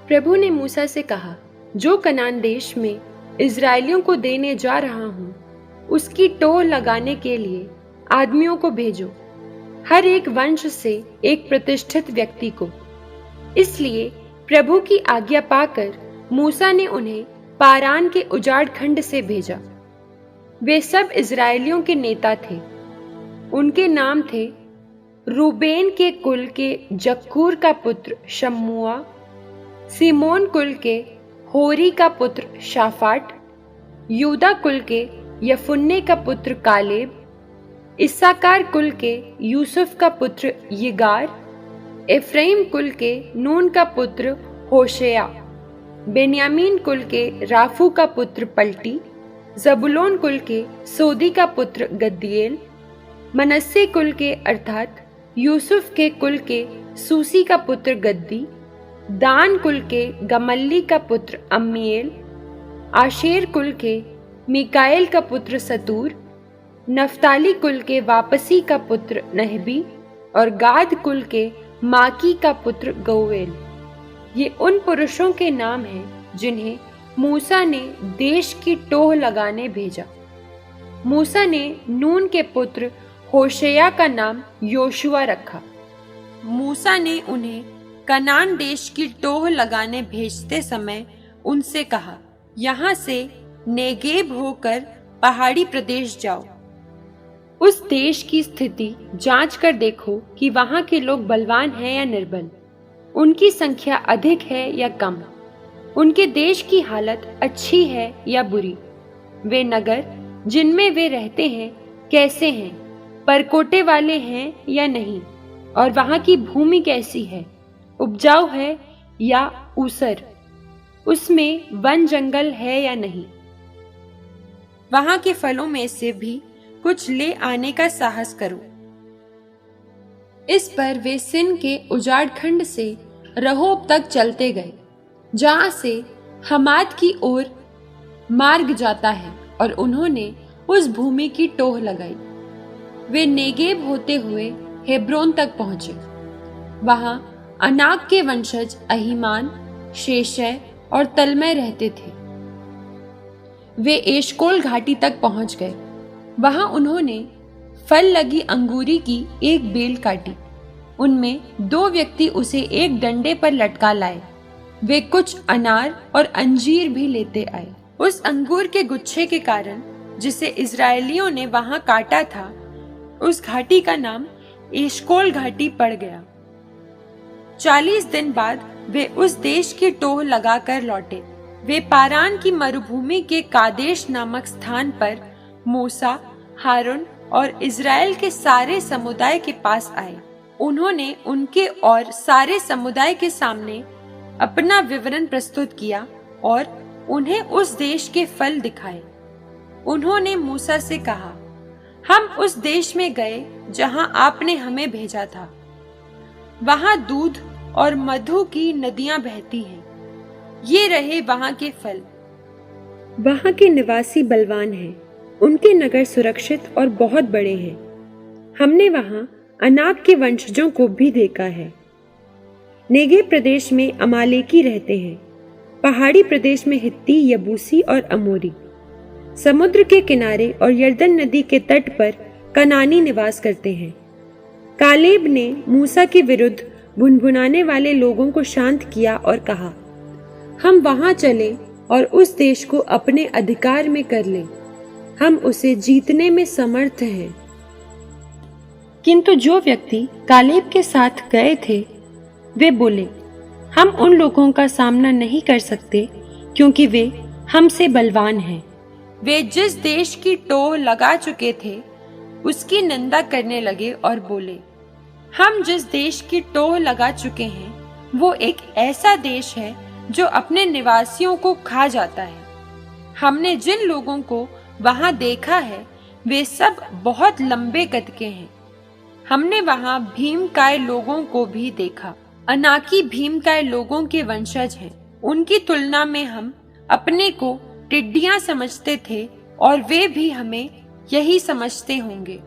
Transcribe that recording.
प्रभु ने मूसा से कहा, जो कनान देश में इजरायलियों को देने जा रहा हूँ, उसकी टोह लगाने के लिए आदमियों को भेजो, हर एक वंश से एक प्रतिष्ठित व्यक्ति को। इसलिए प्रभु की आज्ञा पाकर मूसा ने उन्हें पारान के उजाड़ खंड से भेजा। वे सब इजरायलियों के नेता थे। उनके नाम थे रूबेन के कुल के जक्कूर का पुत्र शम्मुआ, सिमोन कुल के होरी का पुत्र शाफाट, यूदा कुल के यफुन्ने का पुत्र कालेब, इस्साकार कुल के यूसुफ का पुत्र यिगार, एफ्राइम कुल के नून का पुत्र होशेया, बेन्यामीन कुल के राफू का पुत्र पलटी, जबुलोन कुल के सोदी का पुत्र गद्दिएल, मनस्से कुल के अर्थात यूसुफ के कुल के सूसी का पुत्र गद्दी, दान कुल के गमल्ली का पुत्र अम्मीएल, आशेर कुल के मिकाएल का पुत्र सतूर, नफ्ताली कुल के वापसी का पुत्र नहबी और गाद कुल के माकी का पुत्र गौवेल। ये उन पुरुषों के नाम हैं जिन्हें मूसा ने देश की टोह लगाने भेजा। मूसा ने नून के पुत्र होशेया का नाम योशुआ रखा। मूसा ने उन्हें कनान देश की टोह लगाने भेजते समय उनसे कहा, यहाँ से नेगेब होकर पहाड़ी प्रदेश जाओ। उस देश की स्थिति जांच कर देखो कि वहां के लोग बलवान हैं या निर्बल, उनकी संख्या अधिक है या कम, उनके देश की हालत अच्छी है या बुरी, वे नगर जिनमें वे रहते हैं कैसे हैं, परकोटे वाले हैं या नहीं, और वहां की भूमि कैसी है, उपजाऊ है या ऊसर, उसमें वन जंगल है या नहीं। वहां के फलों में से भी कुछ ले आने का साहस करो। इस पर वे सिन के उजाड़ खंड से रहोब तक चलते गए, जहां से हमाद की ओर मार्ग जाता है, और उन्होंने उस भूमि की टोह लगाई। वे नेगेब होते हुए हेब्रोन तक पहुंचे। वहां अनाक के वंशज अहीमान, शेशै और तलमै रहते थे। वे एशकोल घाटी तक पहुंच गए। वहां उन्होंने फल लगी अंगूरी की एक बेल काटी। उनमें 2 व्यक्ति उसे एक डंडे पर लटका लाए। वे कुछ अनार और अंजीर भी लेते आए। उस अंगूर के गुच्छे के कारण जिसे इजरायलियों ने वहां काटा था, उस घाटी का नाम एशकोल घाटी पड़ गया। 40 दिन बाद वे उस देश की टोह लगाकर लौटे। वे पारान की मरुभूमि के कादेश नामक स्थान पर मूसा, हारून और इजराइल के सारे समुदाय के पास आए। उन्होंने उनके और सारे समुदाय के सामने अपना विवरण प्रस्तुत किया और उन्हें उस देश के फल दिखाए। उन्होंने मूसा से कहा, हम उस देश में गए जहां आपने हमें भेजा था। वहां दूध और मधु की नदियां बहती हैं। ये रहे वहां के फल। वहां के निवासी बलवान हैं, उनके नगर सुरक्षित और बहुत बड़े हैं। हमने वहां अनाक के वंशजों को भी देखा है। नेगेब प्रदेश में अमालेकी रहते हैं। पहाड़ी प्रदेश में हित्ती, यबूसी और अमोरी। समुद्र के किनारे और यरदन नदी के तट पर कनानी निवास करते हैं। कालेब ने मूसा के विरुद्ध भुनभुनाने वाले लोगों को शांत किया और कहा, हम वहां चले और उस देश को अपने अधिकार में कर लें। हम उसे जीतने में समर्थ हैं। किंतु जो व्यक्ति कालेब के साथ गए थे, वे बोले, हम उन लोगों का सामना नहीं कर सकते क्योंकि वे हमसे बलवान हैं। वे जिस देश की टोह लगा चुके थे, उसकी निंदा करने लगे और बोले, हम जिस देश की टोह लगा चुके हैं, वो एक ऐसा देश है जो अपने निवासियों को खा जाता है। हमने जिन लोगों को वहां देखा है, वे सब बहुत लंबे कद के हैं। हमने वहां भीमकाय लोगों को भी देखा। अनाकी भीमकाय लोगों के वंशज हैं। उनकी तुलना में हम अपने को टिड्डियां समझते थे और वे भी हमें यही समझते होंगे।